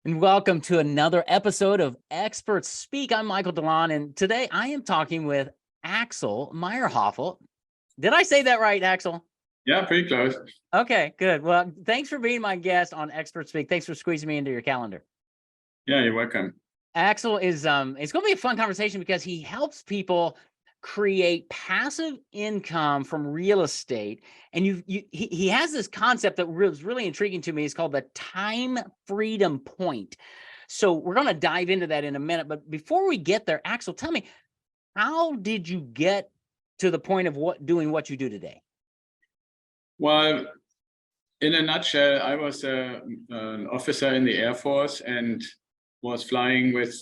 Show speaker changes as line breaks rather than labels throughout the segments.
And welcome to another episode of Experts Speak. I'm Michael DeLon, and today I am talking with Axel Meierhoefer. Did I say that right, Axel?
Yeah, pretty close.
Okay, good. Well, thanks for being my guest on Experts Speak. Thanks for squeezing me into your calendar.
Yeah, you're welcome.
Axel is it's going to be a fun conversation because he helps people create passive income from real estate, and he has this concept that was really intriguing to me. It's called the time freedom point. So we're going to dive into that in a minute, but before we get there, Axel, tell me, how did you get to the point of doing what you do today?
Well, in a nutshell, I was an officer in the Air Force and was flying with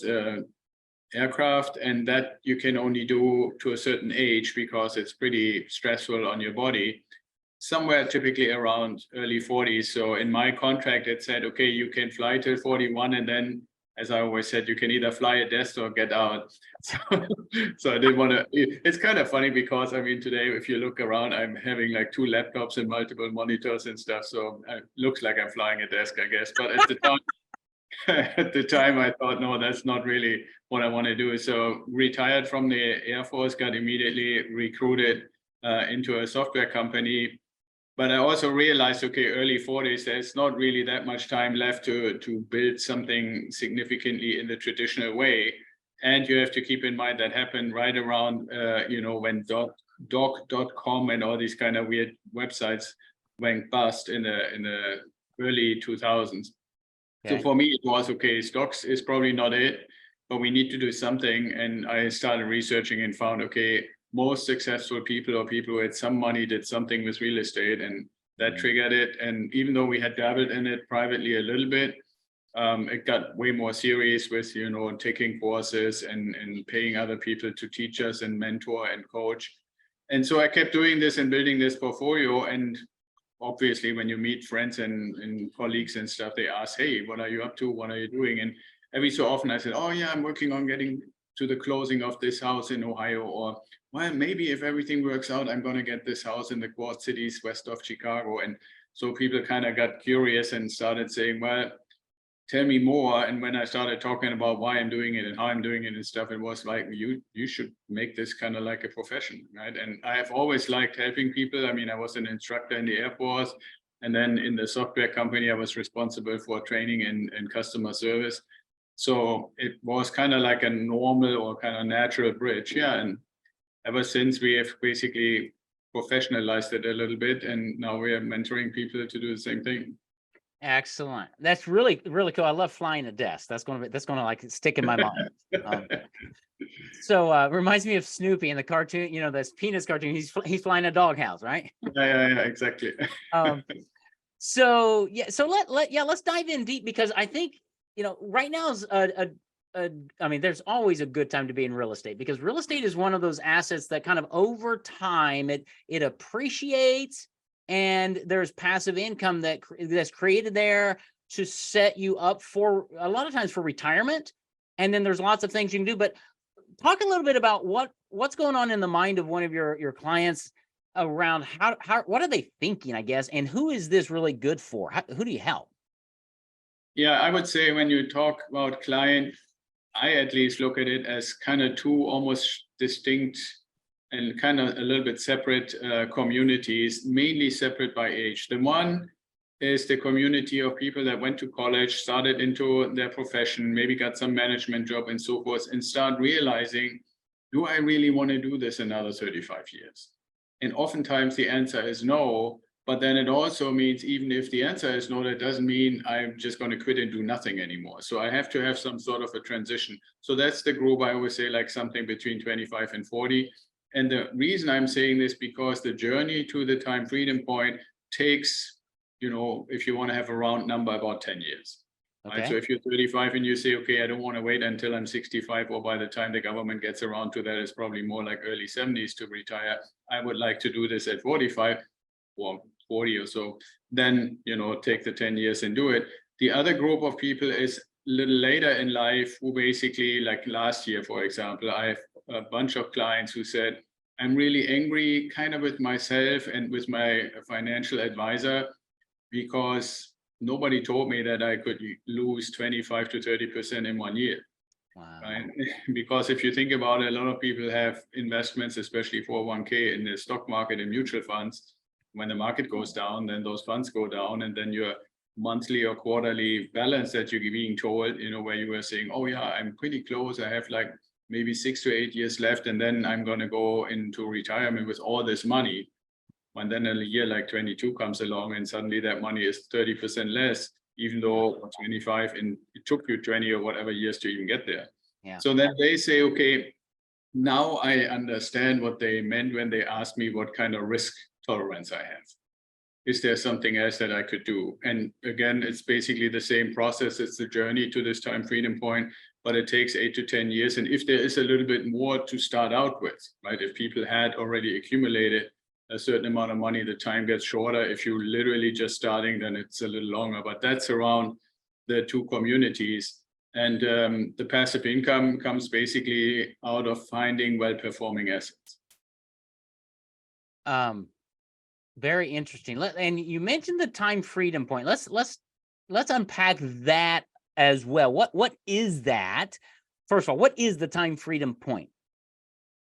aircraft, and that you can only do to a certain age because it's pretty stressful on your body, somewhere typically around early 40s. So in my contract, it said, okay, you can fly till 41, and then, as I always said, you can either fly a desk or get out. So I didn't want to. It's kind of funny because, I mean, today, if you look around, I'm having like 2 laptops and multiple monitors and stuff. So it looks like I'm flying a desk, I guess. But at the time, at the time, I thought, no, that's not really what I want to do. So retired from the Air Force, got immediately recruited into a software company. But I also realized, okay, early 40s, there's not really that much time left to build something significantly in the traditional way. And you have to keep in mind that happened right around, when doc.com and all these kind of weird websites went bust in the early 2000s.
Okay.
So for me, it was, okay, stocks is probably not it, but we need to do something. And I started researching and found, okay, most successful people or people who had some money did something with real estate, and that triggered it. And even though we had dabbled in it privately a little bit, it got way more serious with, taking courses and paying other people to teach us and mentor and coach. And so I kept doing this and building this portfolio. And obviously, when you meet friends and colleagues and stuff, they ask, hey, what are you up to? What are you doing? And every so often I said, oh, yeah, I'm working on getting to the closing of this house in Ohio. Or, well, maybe if everything works out, I'm going to get this house in the Quad Cities west of Chicago. And so people kind of got curious and started saying, well, tell me more. And when I started talking about why I'm doing it and how I'm doing it and stuff, it was like, you should make this kind of like a profession, right? And I have always liked helping people. I mean, I was an instructor in the Air Force, and then in the software company, I was responsible for training and customer service. So it was kind of like a normal or kind of natural bridge. Yeah. And ever since, we have basically professionalized it a little bit, and now we are mentoring people to do the same thing.
Excellent. That's really, really cool. I love flying a desk. That's going to like stick in my mind. So reminds me of Snoopy in the cartoon, this Peanuts cartoon. He's flying a doghouse, right?
Yeah, exactly.
So let's dive in deep, because I think, right now is I mean, there's always a good time to be in real estate, because real estate is one of those assets that kind of over time it appreciates, and there's passive income that's created there to set you up for, a lot of times, for retirement. And then there's lots of things you can do. But talk a little bit about what's going on in the mind of one of your clients around how what are they thinking, I guess, and who is this really good for? Who do you help?
Yeah, I would say when you talk about client, I at least look at it as kind of two almost distinct and kind of a little bit separate communities, mainly separate by age. The one is the community of people that went to college, started into their profession, maybe got some management job and so forth, and start realizing, do I really want to do this another 35 years? And oftentimes the answer is no. But then it also means, even if the answer is no, that doesn't mean I'm just going to quit and do nothing anymore. So I have to have some sort of a transition. So that's the group, I always say, like something between 25 and 40. And the reason I'm saying this, because the journey to the time freedom point takes, if you want to have a round number, about 10 years. Okay. Right? So if you're 35 and you say, okay, I don't want to wait until I'm 65, or by the time the government gets around to that, it's probably more like early 70s to retire. I would like to do this at 45 or 40 or so, then, take the 10 years and do it. The other group of people is a little later in life, who basically, like last year, for example, I have a bunch of clients who said, I'm really angry kind of with myself and with my financial advisor, because nobody told me that I could lose 25 to 30% in 1 year.
Wow.
Right? Because if you think about it, a lot of people have investments, especially 401k in the stock market and mutual funds. When the market goes down, then those funds go down, and then your monthly or quarterly balance that you're being told, where you were saying, oh yeah, I'm pretty close. I have like maybe 6 to 8 years left, and then I'm going to go into retirement with all this money. And then a year like 22 comes along, and suddenly that money is 30% less, even though 25 and it took you 20 or whatever years to even get there.
Yeah.
So then they say, okay, now I understand what they meant when they asked me what kind of risk tolerance I have. Is there something else that I could do? And again, it's basically the same process. It's the journey to this time freedom point, but it takes 8 to 10 years. And if there is a little bit more to start out with, right? If people had already accumulated a certain amount of money, the time gets shorter. If you're literally just starting, then it's a little longer, but that's around the two communities. And the passive income comes basically out of finding well-performing assets.
Very interesting. And you mentioned the time freedom point. Let's unpack that as well. What is that? First of all, what is the time freedom point?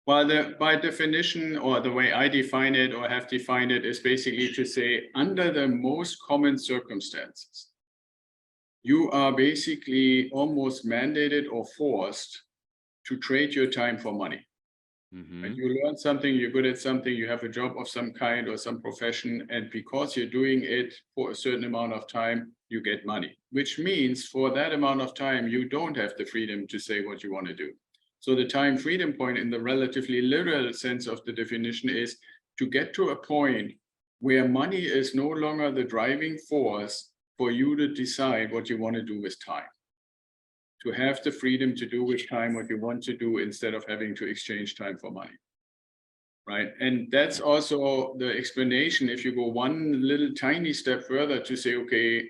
Well, by definition, or the way I define it or have defined it, is basically to say, under the most common circumstances, you are basically almost mandated or forced to trade your time for money.
Mm-hmm.
And you learn something, you're good at something, you have a job of some kind or some profession, and because you're doing it for a certain amount of time, you get money, which means for that amount of time, you don't have the freedom to say what you want to do. So the time freedom point, in the relatively literal sense of the definition, is to get to a point where money is no longer the driving force for you to decide what you want to do with time. To have the freedom to do with time what you want to do, instead of having to exchange time for money. Right? And that's also the explanation. If you go one little tiny step further to say, okay,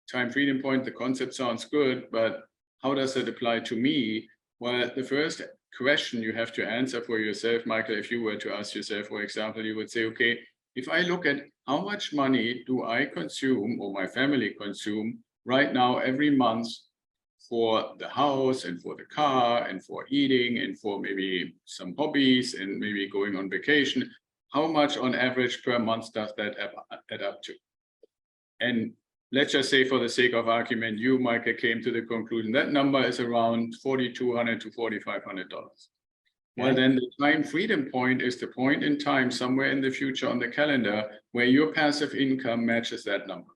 time freedom point, the concept sounds good, but how does it apply to me? Well, the first question you have to answer for yourself, Michael, if you were to ask yourself, for example, you would say, okay, if I look at how much money do I consume or my family consume right now every month for the house and for the car and for eating and for maybe some hobbies and maybe going on vacation, how much on average per month does that add up to? And let's just say, for the sake of argument, you, Michael, came to the conclusion that number is around $4,200 to $4,500. Well, then the time freedom point is the point in time somewhere in the future on the calendar where your passive income matches that number.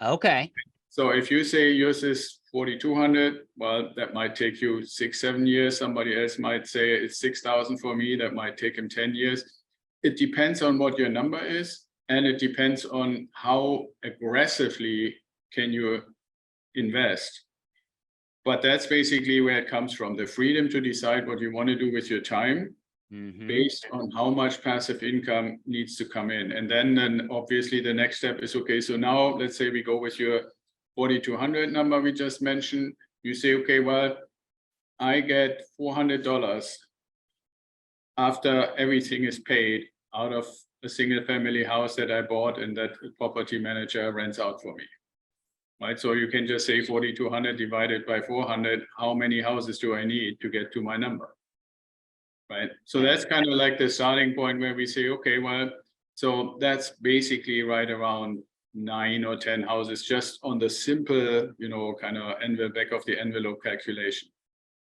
Okay.
So if you say yours is 4,200, well, that might take you 6-7 years. Somebody else might say it's 6,000 for me. That might take him 10 years. It depends on what your number is, and it depends on how aggressively can you invest. But that's basically where it comes from, the freedom to decide what you want to do with your time, based on how much passive income needs to come in. And then obviously the next step is, okay, so now let's say we go with your 4,200 number we just mentioned. You say, okay, well, I get $400 after everything is paid out of a single family house that I bought and that a property manager rents out for me. Right, so you can just say 4,200 divided by 400. How many houses do I need to get to my number? Right, so that's kind of like the starting point where we say, okay, well, so that's basically right around 9 or 10 houses, just on the simple, kind of back of the envelope calculation.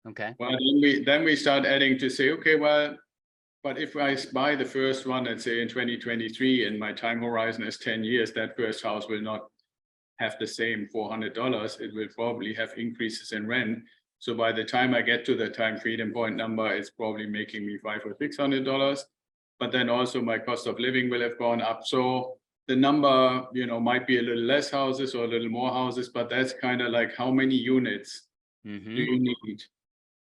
Okay.
Well, then we start adding to say, okay, well, but if I buy the first one, let's say in 2023, and my time horizon is 10 years, that first house will not have the same $400. It will probably have increases in rent. So by the time I get to the time freedom point number, it's probably making me $500 or $600. But then also my cost of living will have gone up. So the number, might be a little less houses or a little more houses, but that's kind of like how many units do you need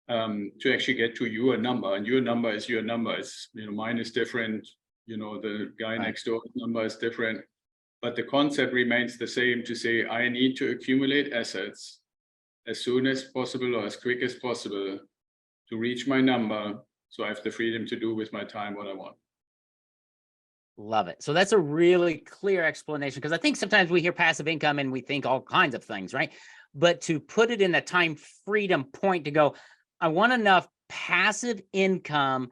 to actually get to your number. And your number is your number. It's, mine is different. The guy next door's number is different. But the concept remains the same, to say I need to accumulate assets as soon as possible or as quick as possible to reach my number, so I have the freedom to do with my time what I want.
Love it. So that's a really clear explanation, because I think sometimes we hear passive income and we think all kinds of things, right? But to put it in a time freedom point to go, I want enough passive income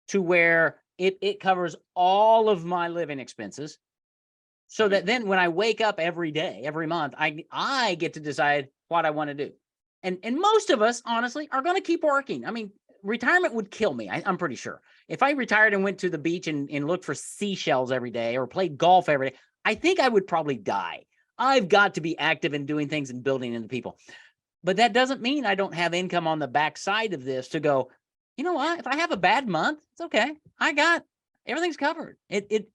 to where it covers all of my living expenses, so that then when I wake up every day, every month, I get to decide what I want to do. And most of us, honestly, are going to keep working. I mean, retirement would kill me. I'm pretty sure. If I retired and went to the beach and looked for seashells every day or played golf every day, I think I would probably die. I've got to be active in doing things and building into people. But that doesn't mean I don't have income on the backside of this to go, you know what? If I have a bad month, it's okay. Everything's covered.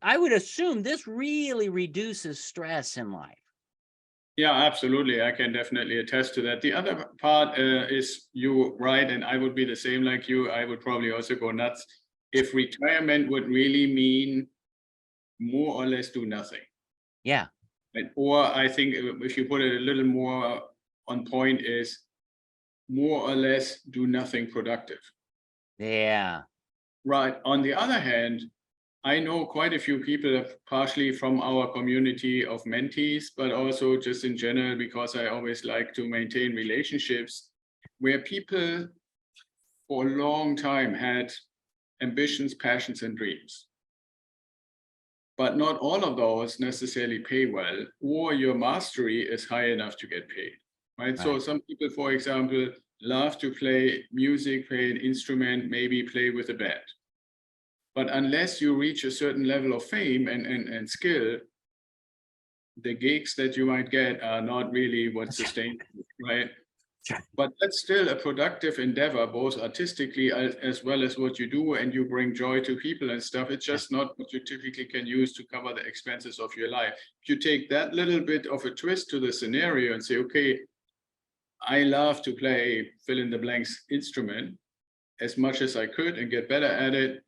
I would assume this really reduces stress in life.
Yeah, absolutely. I can definitely attest to that. The other part is you right, and I would be the same like you. I would probably also go nuts if retirement would really mean more or less do nothing.
Yeah.
Or I think if you put it a little more on point is more or less do nothing productive.
Yeah.
Right. On the other hand, I know quite a few people, partially from our community of mentees, but also just in general, because I always like to maintain relationships where people for a long time had ambitions, passions, and dreams. But not all of those necessarily pay well, or your mastery is high enough to get paid, right? So some people, for example, love to play music, play an instrument, maybe play with a band. But unless you reach a certain level of fame and skill, the gigs that you might get are not really what sustains you, right? But that's still a productive endeavor, both artistically as well as what you do, and you bring joy to people and stuff. It's just not what you typically can use to cover the expenses of your life. If you take that little bit of a twist to the scenario and say, okay, I love to play fill in the blanks instrument as much as I could and get better at it.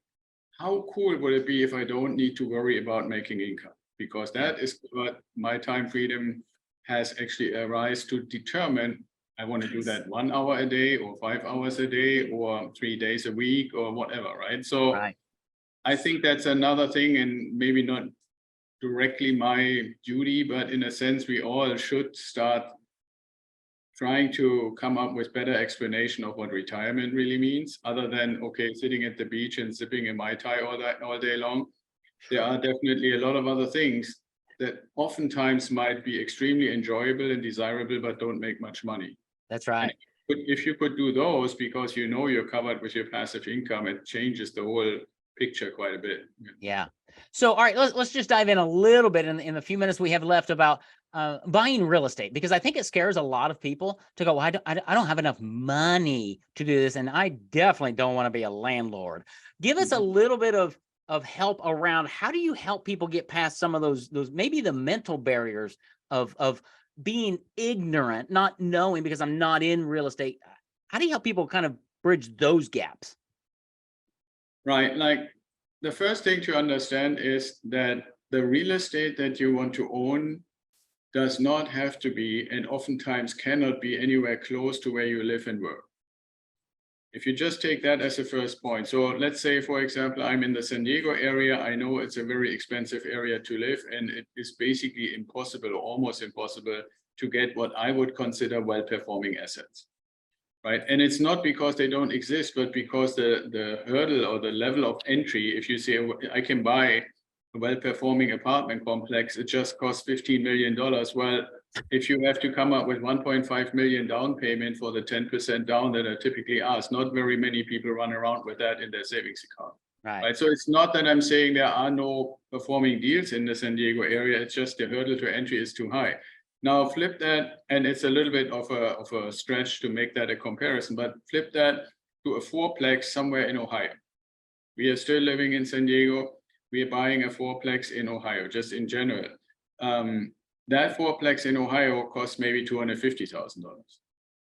How cool would it be if I don't need to worry about making income? Because that is what my time freedom has actually arised to determine. I want to do that 1 hour a day or 5 hours a day or 3 days a week or whatever, right? So I think that's another thing, and maybe not directly my duty, but in a sense, we all should start trying to come up with better explanation of what retirement really means, other than, okay, sitting at the beach and sipping a Mai Tai all day long. There are definitely a lot of other things that oftentimes might be extremely enjoyable and desirable, but don't make much money.
That's right.
And if you could do those because you know you're covered with your passive income, it changes the whole picture quite a bit.
Yeah. So, all right, let's just dive in a little bit in the few minutes we have left about buying real estate, because I think it scares a lot of people to go, I don't have enough money to do this, and I definitely don't want to be a landlord. Give us a little bit of help around how do you help people get past some of those maybe the mental barriers of being ignorant, not knowing, because I'm not in real estate. How do you help people kind of bridge those gaps?
Right. Like the first thing to understand is that the real estate that you want to own does not have to be, and oftentimes cannot be, anywhere close to where you live and work. If you just take that as a first point. So let's say, for example, I'm in the San Diego area. I know it's a very expensive area to live, and it is basically impossible or almost impossible to get what I would consider well-performing assets, right? And it's not because they don't exist, but because the hurdle or the level of entry, if you say, I can buy a well-performing apartment complex, it just costs $15 million. Well, if you have to come up with 1.5 million down payment for the 10% down that are typically asked, not very many people run around with that in their savings account. Right. So it's not that I'm saying there are no performing deals in the San Diego area. It's just the hurdle to entry is too high. Now flip that, and it's a little bit of a stretch to make that a comparison, but flip that to a fourplex somewhere in Ohio. We are still living in San Diego. We are buying a fourplex in Ohio, just in general. That fourplex in Ohio costs maybe $250,000,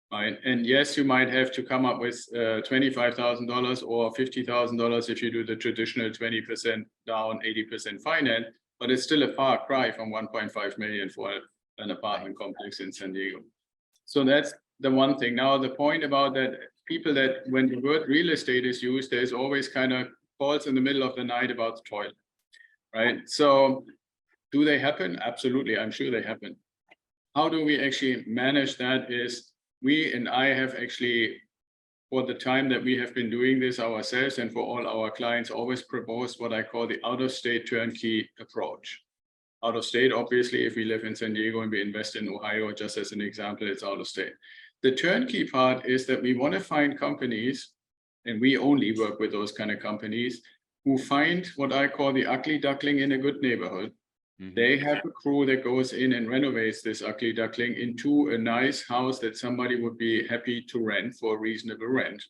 right? And yes, you might have to come up with $25,000 or $50,000 if you do the traditional 20% down, 80% finance, but it's still a far cry from 1.5 million for an apartment complex in San Diego. So that's the one thing. Now, the point about that, people that when the word real estate is used, there's always kind of calls in the middle of the night about the toilet. right? So do they happen? Absolutely. I'm sure they happen. How do we actually manage that is we and I have actually, for the time that we have been doing this ourselves and for all our clients, always proposed what I call the out-of-state turnkey approach. Out of state, obviously, if we live in San Diego and we invest in Ohio, just as an example, it's out of state. The turnkey part is that we want to find companies, and we only work with those kind of companies, who find what I call the ugly duckling in a good neighborhood. They have a crew that goes in and renovates this ugly duckling into a nice house that somebody would be happy to rent for a reasonable rent.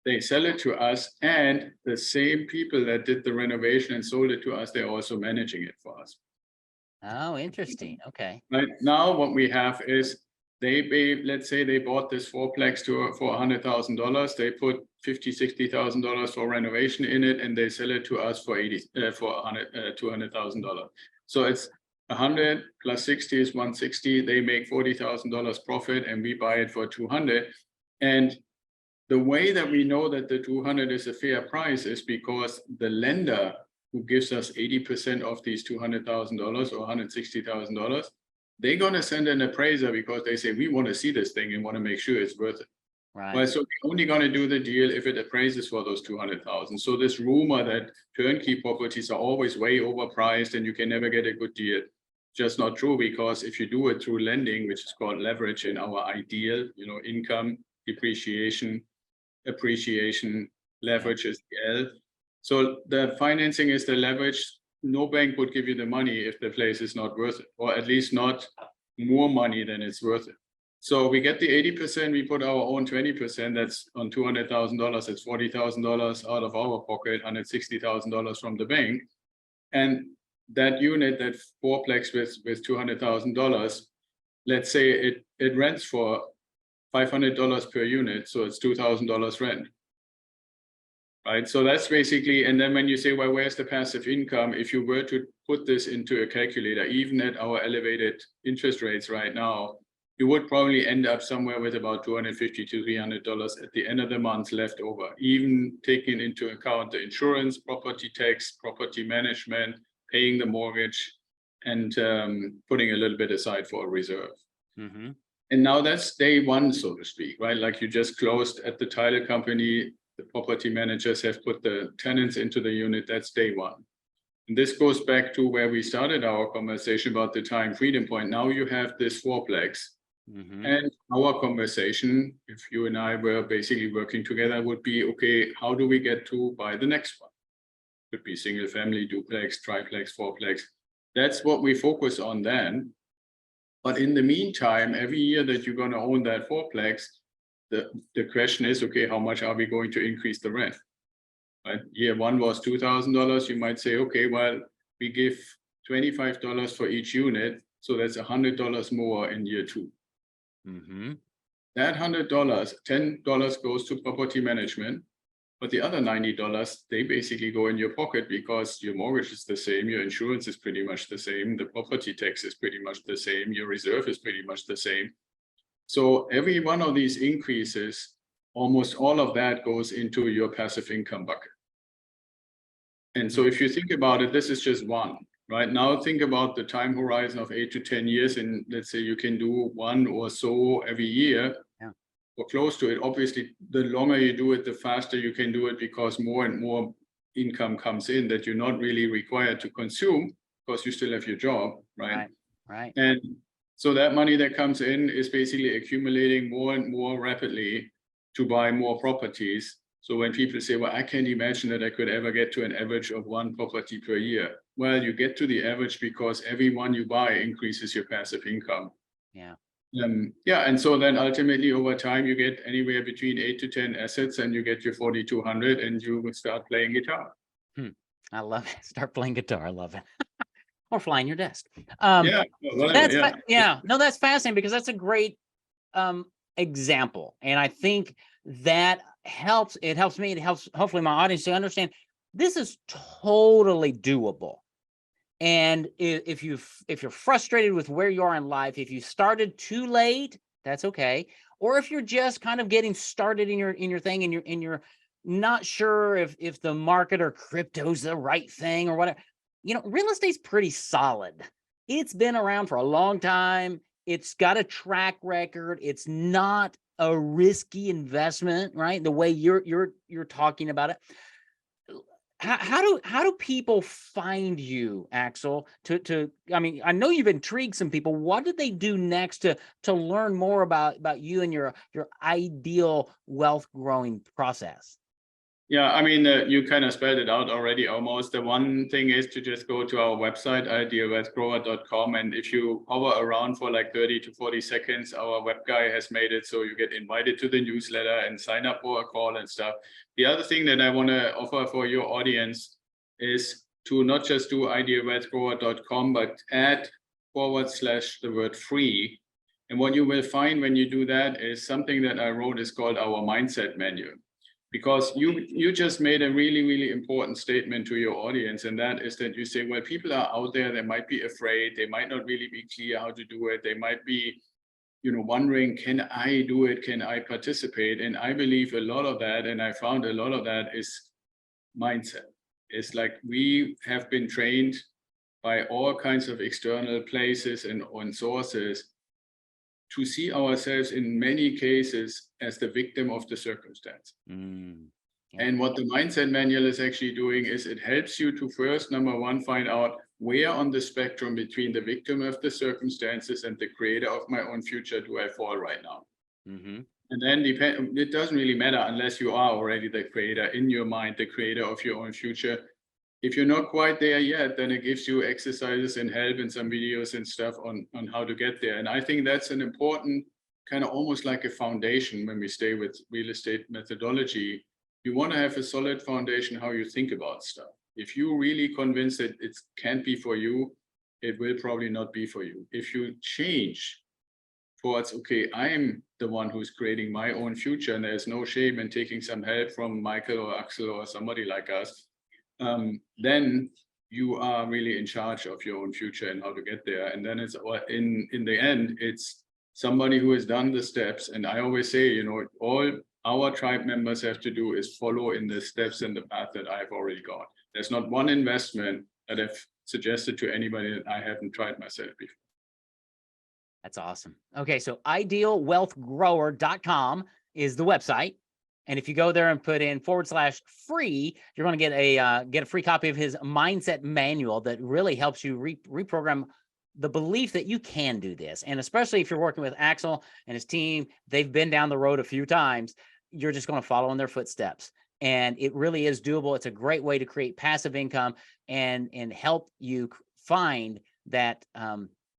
They sell it to us, and the same people that did the renovation and sold it to us, they're also managing it for us.
Oh, interesting. Okay.
Right now, what we have is let's say they bought this fourplex for $100,000. They put $50,000-$60,000 for renovation in it, and they sell it to us for $200,000. So it's 100 plus 60 is 160. They make $40,000 profit, and we buy it for 200. And the way that we know that the 200 is a fair price is because the lender who gives us 80% of these $200,000 or $160,000, they're going to send an appraiser because they say, we want to see this thing and want to make sure it's worth it.
Right.
Well, so we're only going to do the deal if it appraises for those 200,000. So this rumor that turnkey properties are always way overpriced and you can never get a good deal, just not true, because if you do it through lending, which is called leverage in our ideal, income, depreciation, appreciation, leverage is the L. So the financing is the leverage. No bank would give you the money if the place is not worth it, or at least not more money than it's worth it. So we get the 80%, we put our own 20%, that's on $200,000, it's $40,000 out of our pocket, $160,000 from the bank. And that unit, that fourplex with $200,000, let's say it rents for $500 per unit, so it's $2,000 rent. Right, so that's basically, and then when you say, well, where's the passive income? If you were to put this into a calculator, even at our elevated interest rates right now, you would probably end up somewhere with about $250 to $300 at the end of the month left over, even taking into account the insurance, property tax, property management, paying the mortgage, and putting a little bit aside for a reserve.
Mm-hmm.
And now that's day one, so to speak, right? Like you just closed at the title company, the property managers have put the tenants into the unit, that's day one. And this goes back to where we started our conversation about the time freedom point. Now you have this fourplex.
Mm-hmm.
And our conversation, if you and I were basically working together, would be, okay, how do we get to buy the next one? Could be single family, duplex, triplex, fourplex. That's what we focus on then. But in the meantime, every year that you're going to own that fourplex, the question is, okay, how much are we going to increase the rent? Right? Year one was $2,000. You might say, okay, well, we give $25 for each unit, so that's $100 more in year two.
Mm-hmm.
That $100, $10 goes to property management, but the other $90, they basically go in your pocket because your mortgage is the same, your insurance is pretty much the same, the property tax is pretty much the same, your reserve is pretty much the same. So every one of these increases, almost all of that goes into your passive income bucket. And so if you think about it, this is just one, right? Now think about the time horizon of 8 to 10 years, and let's say you can do one or so every year, or close to it. Obviously, the longer you do it, the faster you can do it, because more and more income comes in that you're not really required to consume because you still have your job, right?
Right.
And so that money that comes in is basically accumulating more and more rapidly to buy more properties. So when people say, well, I can't imagine that I could ever get to an average of one property per year. Well, you get to the average because every one you buy increases your passive income.
Yeah.
And so then ultimately over time, you get anywhere between 8 to 10 assets, and you get your 4,200, and you would start playing guitar.
I love it. Start playing guitar. I love it. Or flying your desk.
Whatever,
No, that's fascinating, because that's a great example. And I think that helps. It helps me. It helps hopefully my audience to understand this is totally doable. And if you're frustrated with where you are in life, if you started too late, that's okay. Or if you're just kind of getting started in your thing, and you're not sure if the market or crypto's the right thing or whatever, real estate's pretty solid. It's been around for a long time. It's got a track record. It's not a risky investment, right? The way you're talking about it. How do people find you, Axel? I mean, I know you've intrigued some people. What did they do next to learn more about you and your ideal wealth growing process?
Yeah, I mean, you kind of spelled it out already almost. The one thing is to just go to our website, idealwealthgrower.com. And if you hover around for like 30 to 40 seconds, our web guy has made it so you get invited to the newsletter and sign up for a call and stuff. The other thing that I want to offer for your audience is to not just do idealwealthgrower.com, but add / the word free. And what you will find when you do that is something that I wrote is called our mindset manual. Because you just made a really, really important statement to your audience, and that is that you say, well, people are out there, they might be afraid, they might not really be clear how to do it, they might be, wondering, can I do it, can I participate? And I believe a lot of that, and I found a lot of that is mindset. It's like we have been trained by all kinds of external places and on sources to see ourselves in many cases as the victim of the circumstance. And what the mindset manual is actually doing is it helps you to first, number one, find out where on the spectrum between the victim of the circumstances and the creator of my own future do I fall right now. And then it doesn't really matter unless you are already the creator in your mind, the creator of your own future. If you're not quite there yet, then it gives you exercises and help and some videos and stuff on how to get there. And I think that's an important kind of almost like a foundation when we stay with real estate methodology. You want to have a solid foundation how you think about stuff. If you're really convinced that it can't be for you, it will probably not be for you. If you change towards, okay, I'm the one who's creating my own future, and there's no shame in taking some help from Michael or Axel or somebody like us, then you are really in charge of your own future and how to get there. And then it's in the end, it's somebody who has done the steps. And I always say, all our tribe members have to do is follow in the steps and the path that I've already got. There's not one investment that I've suggested to anybody that I haven't tried myself before.
That's awesome. Okay, so idealwealthgrower.com is the website. And if you go there and put in /free, you're going to get a free copy of his mindset manual that really helps you reprogram the belief that you can do this. And especially if you're working with Axel and his team, they've been down the road a few times. You're just going to follow in their footsteps. And it really is doable. It's a great way to create passive income and help you find that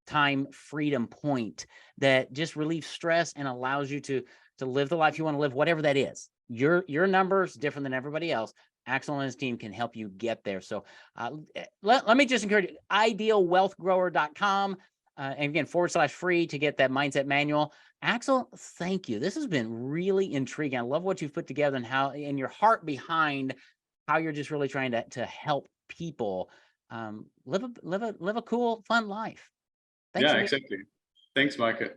time freedom point that just relieves stress and allows you to live the life you want to live, whatever that is. Your number's different than everybody else. Axel and his team can help you get there. So let me just encourage you, idealwealthgrower.com. And again, /free to get that mindset manual. Axel, thank you. This has been really intriguing. I love what you've put together and your heart behind how you're just really trying to help people live a cool, fun life. Thanks
yeah, exactly. Thanks, Michael.